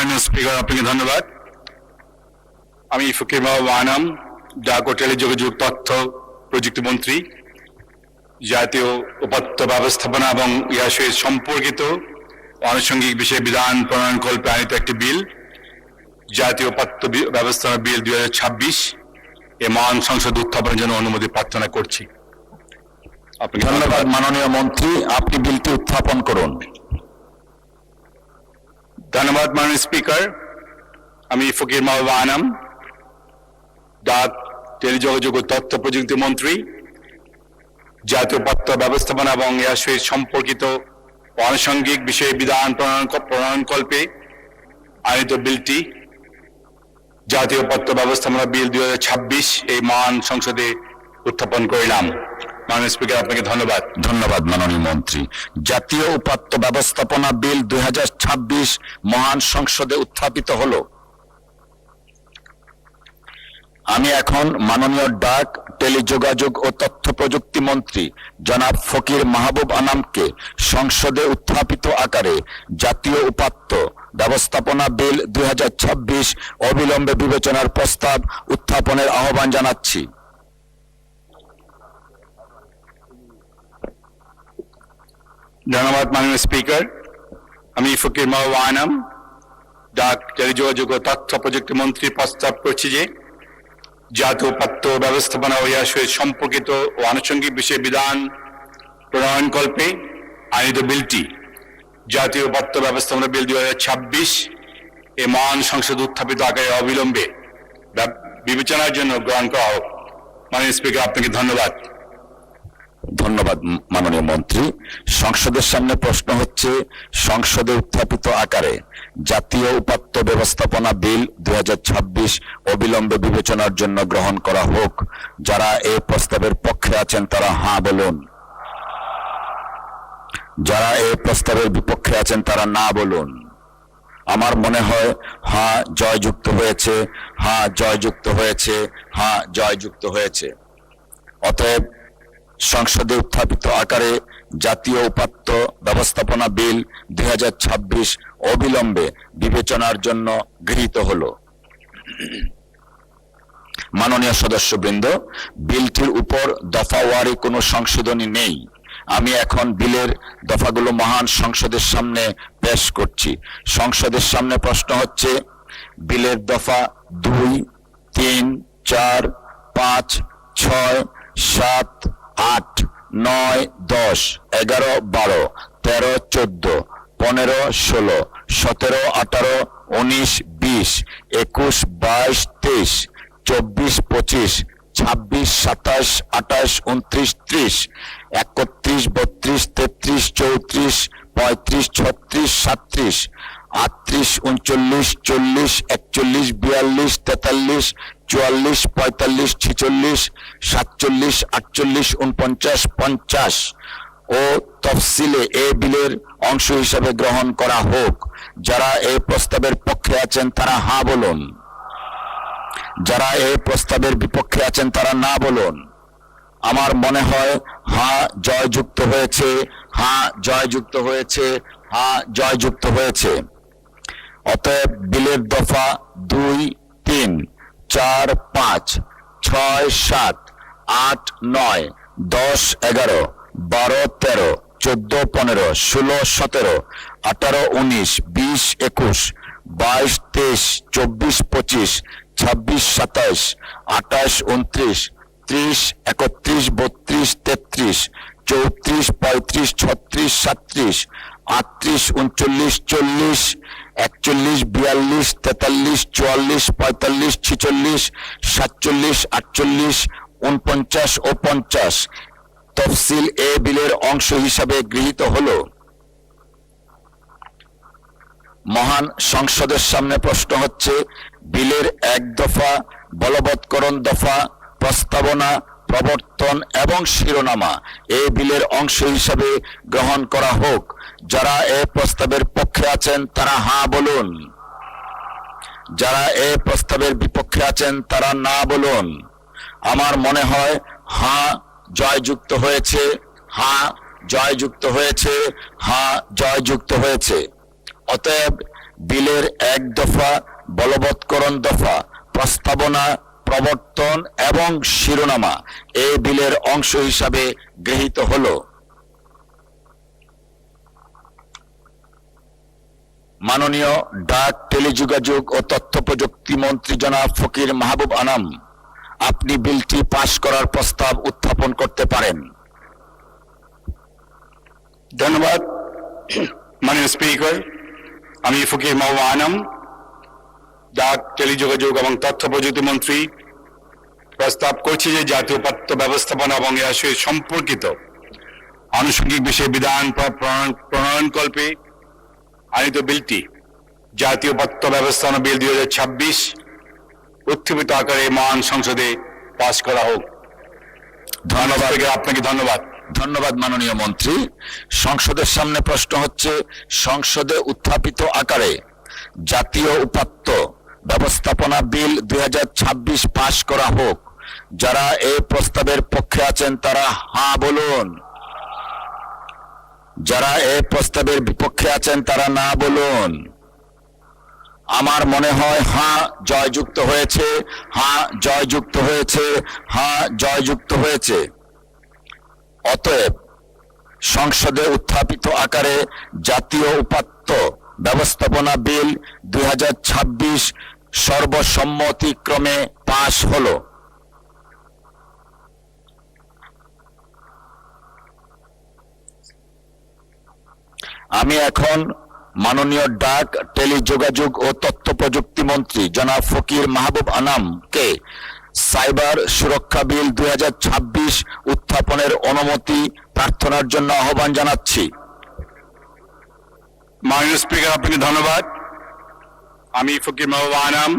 মাননীয় স্পিকার, আপনাকে ধন্যবাদ। আমি ফকির মাহবুব আনাম, ডাক ও টেলিযোগাযোগ তথ্য প্রযুক্তি মন্ত্রী, জাতীয় উপাত্ত ব্যবস্থাপনা এবং ইয়ার সহিত সম্পর্কিত আনুষঙ্গিক বিষয়ে বিধান প্রণয়নকল্পে আনিত একটি বিল, জাতীয় উপাত্ত ব্যবস্থাপনা বিল 2026 এ মহান সংসদ উত্থাপনের জন্য অনুমতি প্রার্থনা করছি। আপনাকে ধন্যবাদ মাননীয় মন্ত্রী, আপনি বিলটি উত্থাপন করুন। ধন্যবাদ মাননীয় স্পিকার। আমি ফকির মাহবুব আনাম, ডাক টেলিযোগাযোগ ও তথ্য প্রযুক্তি মন্ত্রী, জাতীয় উপাত্ত ব্যবস্থাপনা এবং এর সহিত সম্পর্কিত আনুষঙ্গিক বিষয়ে বিধান প্রণয়নকল্পে আনিত বিলটি, জাতীয় উপাত্ত ব্যবস্থাপনা বিল 2026 এই মহান সংসদে উত্থাপন করিলাম। মাননীয় স্পিকার, আপনাকে ধন্যবাদ। ধন্যবাদ মাননীয় মন্ত্রী। জাতীয় উপাত্ত ব্যবস্থাপনা বিল 2026 মহান সংসদে উত্থাপিত হলো। আমি এখন মাননীয় ডাক টেলিযোগাযোগ ও তথ্য প্রযুক্তি মন্ত্রী জনাব ফকির মাহবুব আনামকে সংসদে উত্থাপিত আকারে জাতীয় উপাত্ত ব্যবস্থাপনা বিল 2026 অবিলম্বে বিবেচনার প্রস্তাব উত্থাপনের আহ্বান জানাচ্ছি। ধন্যবাদ মাননীয় স্পিকার। আমি ফকির মাহবুব আনাম, ডাক টেলিযোগাযোগ ও তথ্য প্রযুক্তি মন্ত্রী প্রস্তাব করছি যে জাতীয় উপাত্ত ব্যবস্থাপনা ও ইহার সহিত সম্পর্কিত ও আনুষঙ্গিক বিষয়ে বিধান প্রণয়নকল্পে আনিত বিলটি, জাতীয় উপাত্ত ব্যবস্থাপনা বিল 2026 এ মহান সংসদ উত্থাপিত আকারে অবিলম্বে বিবেচনার জন্য গ্রহণ করা হোক। মাননীয় স্পিকার, আপনাকে ধন্যবাদ। ধন্যবাদ মাননীয় মন্ত্রী। সংসদের সামনে প্রশ্ন হচ্ছে, সংসদে উত্থাপিত আকারে জাতীয় উপাত্ত ব্যবস্থাপনা বিল 2026 অবিলম্বে বিবেচনার জন্য গ্রহণ করা হোক। যারা এই প্রস্তাবের পক্ষে আছেন তারা হাঁ বলুন, যারা এই প্রস্তাবের বিপক্ষে আছেন তারা না বলুন। আমার মনে হয় হাঁ জয়যুক্ত হয়েছে, হাঁ জয়যুক্ত হয়েছে, হাঁ জয়যুক্ত হয়েছে। অতএব সংসদে উত্থাপিত আকারে জাতীয় উপাত্ত ব্যবস্থাপনা বিল 2026 অবিলম্বে বিবেচনার জন্য গৃহীত হলো। মাননীয় সদস্যবৃন্দ, বিলটির উপর দফাওয়ারি কোনো সংশোধনী নেই। আমি এখন বিলের দফাগুলো মহান সংসদের সামনে পেশ করছি। সংসদের সামনে প্রশ্ন হচ্ছে, বিলের দফা 2, 3, 4, 5, 6, 7, 8, 9, 10, 11, 12, 13, 14, 15, 16, 17, 18, 19, 20, 21, 22, 23, 24, 25, 26, 27, 28, 29, 30, 31, 32, 33, 34, 35, 36, 37, 38, 39, 40, 41, 42, 43, 44, 45, 46, 47, 48, 49, 50 ও তফসিলে এ বিলের অংশ হিসেবে গ্রহণ করা হোক। যারা এই প্রস্তাবের পক্ষে আছেন তারা হাঁ বলুন, যারা এই প্রস্তাবের বিপক্ষে আছেন তারা না বলুন। আমার মনে হয় হাঁ জয়যুক্ত হয়েছে, হাঁ জয়যুক্ত হয়েছে, হাঁ জয়যুক্ত হয়েছে। অতএব বিলের দফা 2, 3, 4, 5, 6, 7, 8, 9, 10, 11, 12, 13, 14, 15, 16, 17, 18, 19, 20, 21, 22, 23, 24, 25, 26, 27, 28, 29, 30, 31, 32, 33, 34, 35, 36, 37, 38, 39, 40, 41, 42, 43, 44, 45, 46, 47, 48, 49 ও 50 তফসিল এ বিলের অংশ হিসাবে গৃহীত হলো। মহান সংসদের সামনে প্রশ্ন হচ্ছে, বিলের 1 দফা, বলবৎকরণ দফা, প্রস্তাবনা, প্রবর্তন এবং শিরোনামা এই বিলের অংশ হিসাবে গ্রহণ করা হোক। যারা এই প্রস্তাবের পক্ষে আছেন তারা হাঁ বলুন, যারা এই প্রস্তাবের বিপক্ষে আছেন তারা না বলুন। আমার মনে হয় হাঁ জয়যুক্ত হয়েছে, হাঁ জয়যুক্ত হয়েছে, হাঁ জয়যুক্ত হয়েছে। অতএব বিলের 1 দফা বলবৎকরণ দফা প্রস্তাবনা প্রবর্তন এবং শিরোনামা এই বিলের অংশ হিসাবে গৃহীত হলো। মাননীয় ডাক, টেলিযোগাযোগ ও তথ্য প্রযুক্তি মন্ত্রী জনাব ফকির মাহবুব আনাম, আপনি বিলটি পাশ করার প্রস্তাব উত্থাপন করতে পারেন। ধন্যবাদ মাননীয় স্পিকার। আমি ফকির মাহবুব আনাম, ডাক, টেলিযোগাযোগ এবং তথ্য প্রযুক্তি মন্ত্রী, প্রস্তাব করছি যে জাতীয় উপাত্ত ব্যবস্থাপনা এবং এর সঙ্গে সম্পর্কিত আনুষঙ্গিক বিষয়ে বিধান প্রণয়নকল্পে আনিত বিলটি জাতীয় উপাত্ত ব্যবস্থাপনা বিল 2026 উত্থাপিত আকারে মহান সংসদে পাশ করা হোক। ধন্যবাদ আপনাকে। ধন্যবাদ মাননীয় মন্ত্রী। সংসদের সামনে প্রশ্ন হচ্ছে, সংসদে উত্থাপিত আকারে জাতীয় উপাত্ত ব্যবস্থাপনা বিল 2026 পাশ করা হোক। যারা এই প্রস্তাবের পক্ষে আছেন তারা হ্যাঁ বলুন, যারা এই প্রস্তাবের বিপক্ষে আছেন তারা না বলুন। আমার মনে হয় হ্যাঁ জয়যুক্ত হয়েছে, হ্যাঁ জয়যুক্ত হয়েছে, হ্যাঁ জয়যুক্ত হয়েছে। অতএব সংসদে উত্থাপিত আকারে জাতীয় উপাত্ত ব্যবস্থাপনা বিল 2026 সর্বসম্মতিক্রমে পাশ হলো। আমি এখন মাননীয় ডাক, টেলিযোগাযোগ ও তথ্য প্রযুক্তি মন্ত্রী জনাব ফকির মাহবুব আনামকে সাইবার সুরক্ষা বিল 2026 উত্থাপনের অনুমতি প্রার্থনার জন্য আহ্বান জানাচ্ছি। মাননীয় স্পিকার, আপনাকে ধন্যবাদ। আমি ফকির মাহবুব আনাম,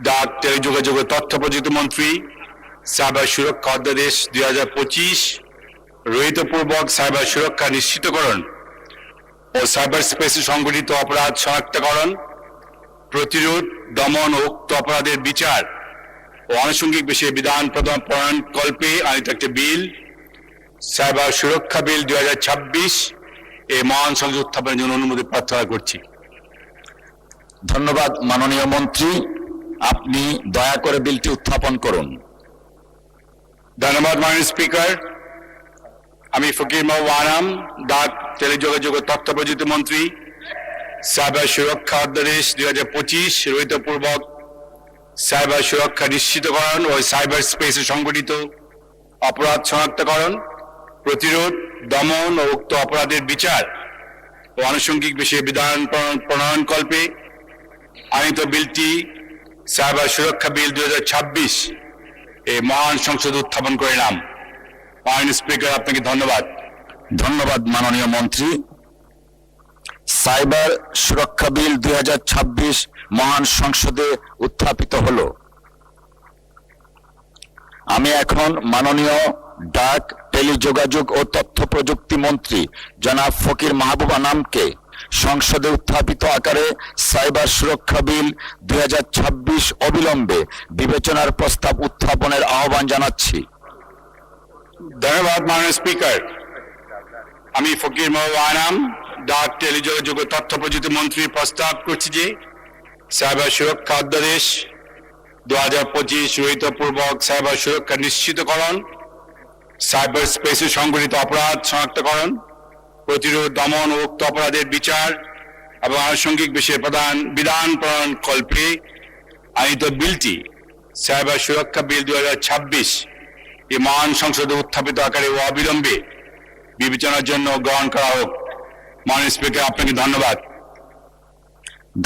ডাক, টেলিযোগাযোগ ও তথ্য প্রযুক্তি মন্ত্রী, সাইবার সুরক্ষা অধ্যাদেশ 2025 রহিতপূর্বক সাইবার সুরক্ষা নিশ্চিতকরণ ও সাইবার স্পেসে সংগঠিত অপরাধ শনাক্তকরণ, প্রতিরোধ, দমন ও উক্ত অপরাধের বিচার ও আনুষঙ্গিক বিষয়ে বিধান প্রণয়নকল্পে আনিত একটি বিল, সাইবার সুরক্ষা বিল 2026 এই মহান সংসদ উত্থাপনের জন্য অনুমতি প্রার্থনা করছি। ধন্যবাদ মাননীয় মন্ত্রী, আপনি দয়া করে বিলটি উত্থাপন করুন। ধন্যবাদ মাননীয় স্পিকার। আমি ফকির মাহবুব আনাম, ডাক, টেলিযোগাযোগ ও তথ্য প্রযুক্তি মন্ত্রী, সাইবার সুরক্ষা অধ্যাদেশ 2025 রহিতপূর্বক সাইবার সুরক্ষা নিশ্চিতকরণ ও সাইবার স্পেসে সংগঠিত অপরাধ শনাক্তকরণ, প্রতিরোধ, দমন ও উক্ত অপরাধের বিচার ও আনুষঙ্গিক বিষয়ে বিধান প্রণয়নকল্পে আনিত বিলটি, সাইবার সুরক্ষা বিল 2026 এই মহান সংসদ উত্থাপন করিলাম। মাননীয় স্পিকার, আপনাকে ধন্যবাদ। ধন্যবাদ মাননীয় মন্ত্রী। সাইবার সুরক্ষা বিল 2026 মহান সংসদে উত্থাপিত হলো। আমি এখন মাননীয় ডাক, টেলিযোগাযোগ ও তথ্য প্রযুক্তি মন্ত্রী জনাব ফকির মাহবুব আনামকে সংসদে উত্থাপিত আকারে সাইবার সুরক্ষা বিল 2026 অবিলম্বে বিবেচনার প্রস্তাব উত্থাপনের আহ্বান জানাচ্ছি। ধন্যবাদ মাননীয় স্পিকার। আমি ফকির মাহবুব আনাম, ডাক, টেলিযোগাযোগ ও তথ্য প্রযুক্তি মন্ত্রী, প্রস্তাব করছি যে সাইবার সুরক্ষা অধ্যাদেশ 2025 রহিতপূর্বক সাইবার সুরক্ষা নিশ্চিতকরণ, সাইবার স্পেসে সংগঠিত অপরাধ শনাক্তকরণ, প্রতিরোধ, দমন ও উক্ত অপরাধের বিচার এবং আনুষঙ্গিক বিষয়ে বিধান প্রণয়নকল্পে আনিত বিলটি, সাইবার সুরক্ষা বিল 2026 এই মহান সংসদে উত্থাপিত আকারে ও অবিলম্বে বিবেচনার জন্য গ্রহণ করা হোক। মাননীয় স্পিকার, আপনাকে ধন্যবাদ।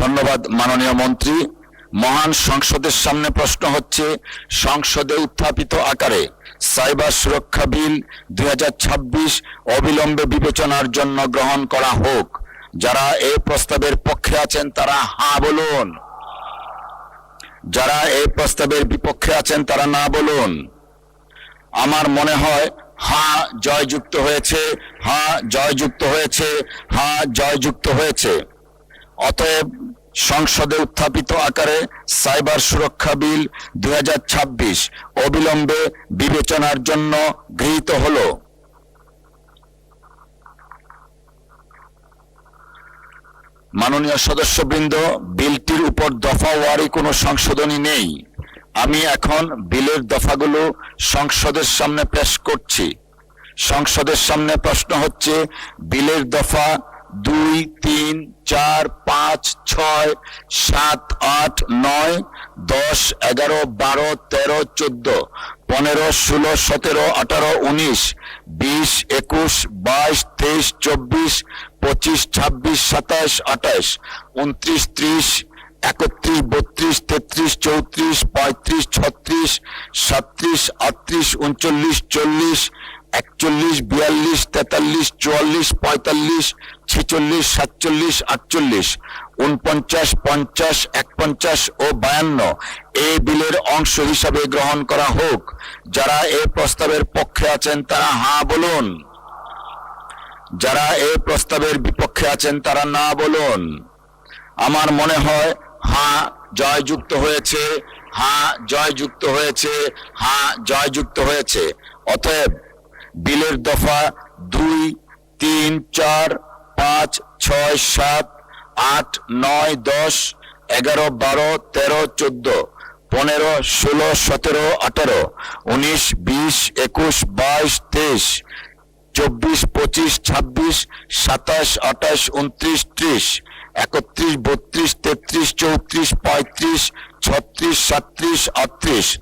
ধন্যবাদ মাননীয় মন্ত্রী। মহান সংসদের সামনে প্রশ্ন হচ্ছে, সংসদে উত্থাপিত আকারে সাইবার সুরক্ষা বিল 2026 অবিলম্বে বিবেচনার জন্য গ্রহণ করা হোক। যারা এই প্রস্তাবের পক্ষে আছেন তারা হ্যাঁ বলুন, যারা এই প্রস্তাবের বিপক্ষে আছেন তারা না বলুন। আমার মনে হয় হ্যাঁ জয়যুক্ত হয়েছে, হ্যাঁ জয়যুক্ত হয়েছে, হ্যাঁ জয়যুক্ত হয়েছে। অতএব সংসদে উত্থাপিত আকারে সাইবার সুরক্ষা বিল 2026 অবিলম্বে বিবেচনার জন্য গৃহীত হলো। মাননীয় সদস্যবৃন্দ, বিলটির উপর দফাওয়ারি কোনো সংশোধনী নেই। আমি এখন বিলের দফাগুলো সংসদের সামনে পেশ করছি। সংসদের সামনে প্রশ্ন হচ্ছে বিলের দফা 2, 3, 4, 5, 6, 7, 8, 9, 10, 11, 12, 13, 14, 15, 16, 17, 18, 19, 20, 21, 22, 23, 24, 25, 26, 27, 28, 29, 30, 31, 32, 33, 34, 35, 36, 37, 38, 39, 40, 41, 42, 43, 44, 45, 46, 47, 48, 49, 50, 51 ও 52 এই বিলের অংশ হিসাবে গ্রহণ করা হোক। যারা এই প্রস্তাবের পক্ষে আছেন তারা হ্যাঁ বলুন, যারা এই প্রস্তাবের বিপক্ষে আছেন তারা না বলুন। আমার মনে হয় হ্যাঁ জয়যুক্ত হয়েছে, হ্যাঁ জয়যুক্ত হয়েছে, হ্যাঁ জয়যুক্ত হয়েছে। অতএব বিলের দফা 2, 3, 4, 5, 6, 7, 8, 9, 10, 11, 12, 13, 14, 15, 16, 17, 18, 19, 20, 21, 22, 23, 24, 25, 26, 27, 28, 29, 30, 31, 32, 33, 34, 35, 36, 37, 38,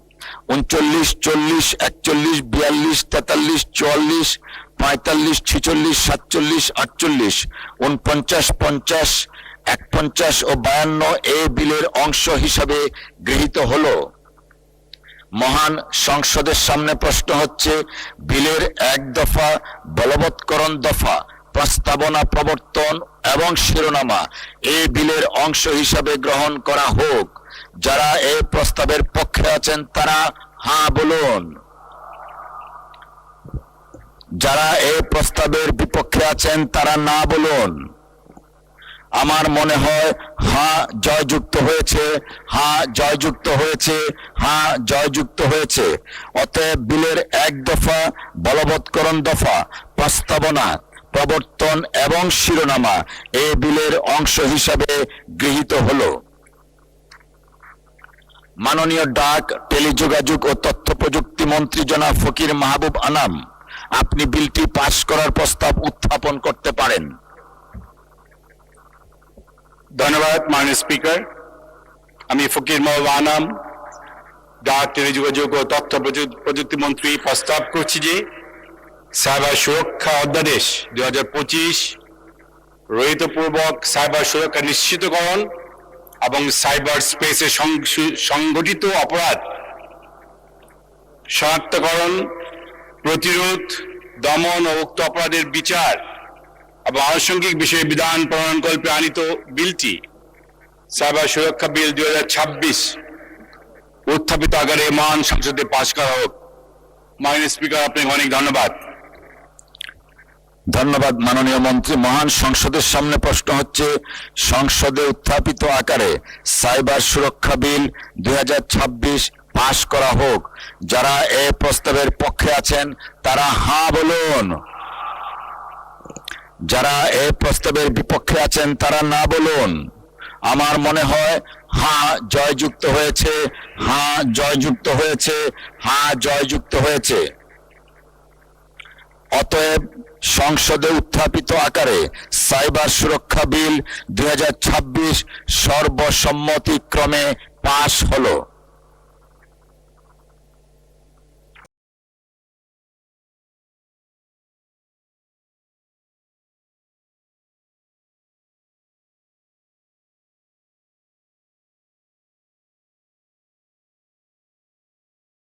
39, 40, 41, 42, 43, 44, 45, 46, 47, 48, 49, 50, 51 ও 52 এই বিলের অংশ হিসাবে গৃহীত হলো। মহান সংসদের সামনে প্রশ্ন হচ্ছে বিলের 1 দফা বলবৎকরণ দফা, প্রস্তাবনা, প্রবর্তন এবং শিরোনামা এই বিলের অংশ হিসাবে গ্রহণ করা হোক। যারা এই প্রস্তাবের পক্ষে আছেন তারা হ্যাঁ বলুন, যারা এই প্রস্তাবের বিপক্ষে আছেন তারা না বলুন। আমার মনে হয় হ্যাঁ জয়যুক্ত হয়েছে, হ্যাঁ জয়যুক্ত হয়েছে, হ্যাঁ জয়যুক্ত হয়েছে। অতএব বিলের 1 দফা বলবৎকরণ দফা, প্রস্তাবনা, প্রবর্তন এবং শিরোনামা এই বিলের অংশ হিসাবে গৃহীত হলো। মাননীয় ডাক, টেলিযোগাযোগ ও তথ্য প্রযুক্তি মন্ত্রী জনাব ফকির মাহবুব আনাম, আপনি বিলটি পাশ করার প্রস্তাব উত্থাপন করতে পারেন। ধন্যবাদ মাননীয় স্পিকার। আমি ফকির মাহবুব আনাম, ডাক, টেলিযোগাযোগ ও তথ্য প্রযুক্তি মন্ত্রী প্রস্তাব করছি যে সাইবার সুরক্ষা অধ্যাদেশ 2025 রহিতপূর্বক সাইবার সুরক্ষা নিশ্চিতকরণ এবং সাইবার স্পেসে সংগঠিত অপরাধ শনাক্তকরণ, প্রতিরোধ, দমন ও উক্ত অপরাধের বিচার এবং আনুষঙ্গিক বিষয়ে বিধান প্রণয়নকল্পে আনিত বিলটি সাইবার সুরক্ষা বিল 2026 উত্থাপিত আকারে মহান সংসদে পাশ করা হোক। মাননীয় স্পিকার, আপনাকে অনেক ধন্যবাদ। ধন্যবাদ মাননীয় মন্ত্রী। মহান সংসদের সামনে প্রশ্ন হচ্ছে সংসদে উত্থাপিত আকারে সাইবার সুরক্ষা বিল 2026 পাশ করা হোক। যারা এই প্রস্তাবের পক্ষে আছেন তারা হ্যাঁ বলুন, যারা এই প্রস্তাবের বিপক্ষে আছেন তারা না বলুন। আমার মনে হয় হ্যাঁ জয়যুক্ত হয়েছে, হ্যাঁ জয়যুক্ত হয়েছে, হ্যাঁ জয়যুক্ত হয়েছে। অতএব সংসদে উত্থাপিত আকারে সাইবার সুরক্ষা বিল 2026 সর্বসম্মতিক্রমে পাশ হলো।